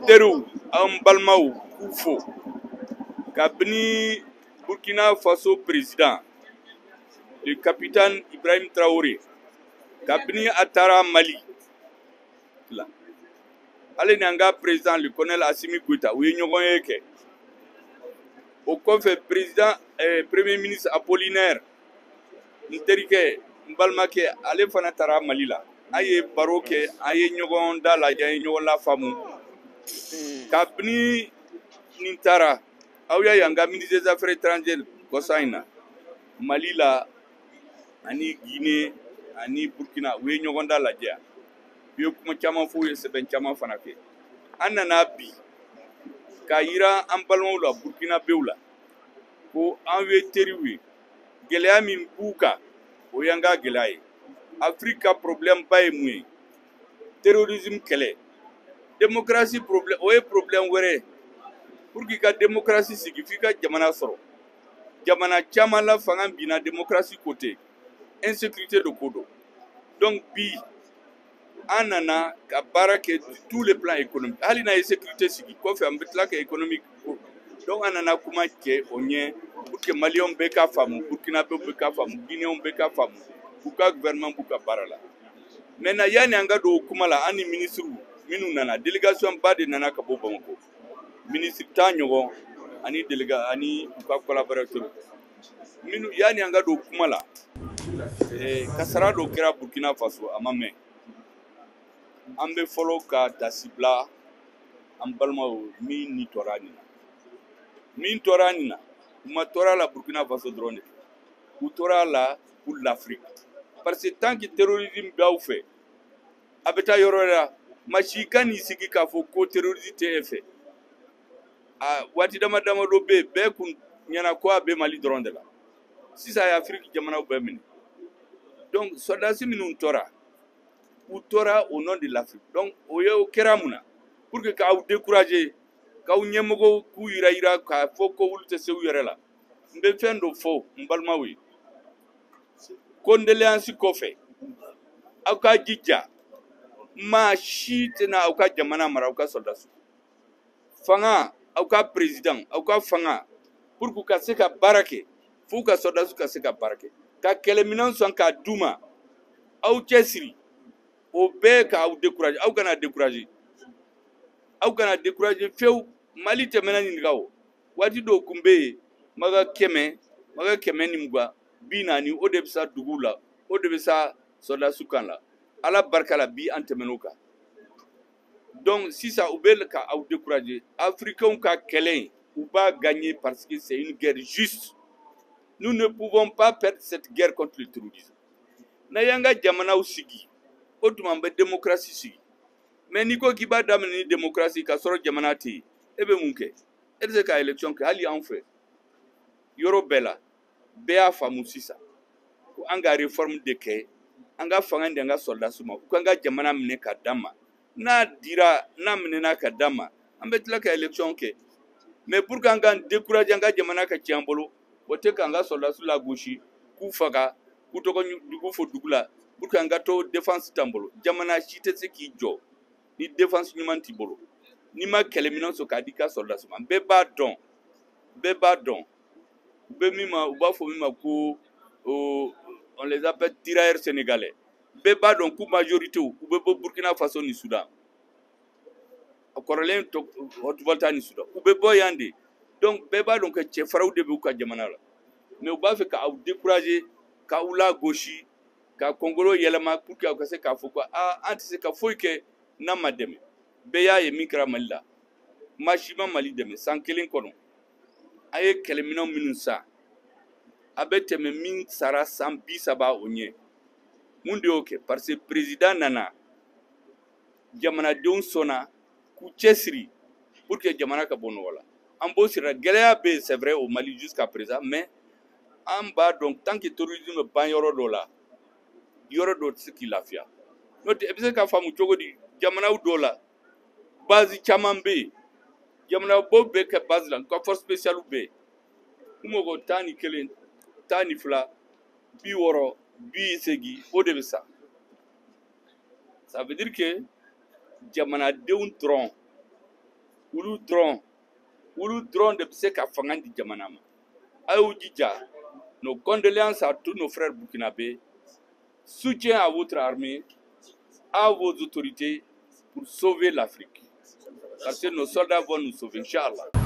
Teru an balimaw k'u fo kabini Burkina Faso président le capitaine Ibrahim Traoré kabini a taara Mali la ale ni an ka président le colonel Assimi Goïta u ye ɲɔgɔn ye kɛ o kɔfɛ président premier ministre Apollinaire n terikɛ n balimakɛ ale fana taara Mali la a ye baro kɛ a ye ɲɔgɔn da lajɛ an ye ɲɔgɔn lafaamu kabini nin taara aw y'a ye an ka ministre des affaires étrangères kɔsa in na Mali la ani Guinée ani Burkina u ye ɲɔgɔn da lajɛ u ye kuma caman fɔ u ye sɛbɛn caman fana kɛ an nana bi k'a yira an balimaw la Burkina bew la ko an ye teriw ye gɛlɛya min b'u kan o y'an ka gɛlɛya ye Afrique ka problème ba ye mun ye terrorisme kɛlɛ démocratie problème o ye problème wɛrɛ ye pour k'i ka démocratie sigi f'i ka jamana sɔrɔ jamana caman la fanga binna démocratie côté insécurité de ko don donc bi an nana ka baara kɛ tous les plans économiques hali n'a ye sécurité sigi kɔfɛ an bɛ tila ka économique donc an nana kuma kɛ o ɲɛ pour que maliyɛnw bɛɛ ka faamu burkinabɛw bɛɛ ka faamu guinéenw bɛɛ ka faamu k'u ka gouvernement b'u ka baara la maintenant yani an ka don o kuma la an ni ministres minnu nana délégation ba de nana ka bɔ Bamako ministre tan ɲɔgɔn ani ani u ka collaborateurs minnu yani an ka don o kuma la kasara dɔ kɛra Burkina Faso a ma mɛn an bɛ fɔlɔ ka dasi bila an balimaw min ni tɔɔrɔ nin na min tɔɔrɔ nin na u ma tɔɔrɔ la Burkina Faso dɔrɔn de u tɔɔrɔ la pour l'Afrique parce que tant que terrorisme b'aw fɛ a bɛ taa yɔrɔ la maa si ka n'i sigi k'a fɔ ko terrorisme tɛ e fɛ waati dama dama dɔ bɛ yen bɛɛ kun ɲɛna ko a bɛ Mali dɔrɔn de la sisan a ye Afrique jamanaw bɛɛ minɛ donc soldats minnu tora u tora au nom de l'Afrique donc o ye o kɛra mun na pour que k'aw décourager k'aw ɲɛmɔgɔw k'u yira k'a fɔ ko olu tɛ se u yɛrɛ la n bɛ fɛn dɔ fɔ n balimaw ye condoléance kɔfɛ aw ka jija maa si tɛna aw ka jamana mara aw ka soldats fanga aw ka président aw ka fanga pour que ka se ka baara kɛ f'u ka soldats ka se ka baara kɛ ka kɛlɛminɛn sɔn k'a d'u ma aw cɛsiri o bɛɛ k'aw décourager aw kana décourager fewu Mali tɛmɛna nin kan o waati dɔw kun bɛ yen maga kɛmɛ ni mugan bi naani o de bɛ sa duguw la o de bɛ sa soldats kan la Ala barika la bi an tɛmɛn'o kan donc sisan u bɛ ka aw décourager africains ka kɛlɛ u b'a gagner parce que c'est une guerre juste nous ne pouvons pas perdre cette guerre contre le terrorisme n'a y'an ka jamanaw sigi o tuma an bɛ démocratie sigi mais n'i ko k'i b'a daminɛ ni démocratie ka sɔrɔ jamana tɛ yen e bɛ mun kɛ e tɛ se ka élection kɛ hali anw fɛ yɔrɔ bɛɛ la bɛɛ y'a faamu sisan ko an ka réforme de kɛ an ka fanga di an ka soldats ma u k'an ka jamana minɛ ka d'an ma n'a minɛna ka d'an ma an bɛ tila ka élection kɛ mais pour que an ka décourager an ka jamana ka tiɲɛ an bolo o tɛ k'an ka soldats lagosi k'u faga k'u tɔgɔ dugu fɔ dugu la pour que an ka to défense t'an bolo jamana si tɛ se k'i jɔ ni défense ɲuman t'i bolo n'i ma kɛlɛminɛn sɔrɔ k'a di i ka soldats ma bɛɛ b'a dɔn u b'a fɔ min ma ko on les appelle tirailleurs sénégalais bɛɛ b'a dɔn k'u majorité u bɛ bɔ Burkina Faso ni Sudan a kɔrɔlen Haute-Volta ni Sudan u bɛ bɔ yan de donc bɛɛ b'a dɔn que cɛfaraw de b'u ka jamana la mais u b'a fɛ k'aw décourager k'aw lagosi ka kɔngɔlo yɛlɛma pour que aw ka se k'a fɔ ko an tɛ se ka foyi kɛ n'an ma dɛmɛ bɛɛ y'a ye min kɛra Mali la maa si ma Mali dɛmɛ san kelen kɔnɔ a ye kɛlɛminɛnw minnu san a bɛ tɛmɛ min sara san 30 o ɲɛ mun de y'o kɛ parce que président nana jamanadenw sɔnna k'u cɛsiri pour que jamana ka bɔ nɔgɔ la an b'o sira gɛlɛya bɛ yen c'est vrai au Mali jusqu'à présent mais an b'a dɔn tant que terrorisme bɛ ban yɔrɔ dɔ la yɔrɔ dɔ tɛ se k'i lafiya n'o tɛ e bɛ se k'a faamu cogo di jamanaw dɔw la base caman bɛ yen jamanabaw bɛ kɛ base la ka force spéciale bɛ yen u mɔgɔ 11 12 60 80 o de bɛ sa ça veut dire que jamanadenw dɔrɔn olu dɔrɔn de bɛ se ka fanga di jamana ma. A y'u jija. Nos condoléances à tous nos frères burkinabés. Soutien à votre armée, à vos autorités pour sauver l'Afrique. Parce que nos soldats vont nous sauver, Inch'Allah.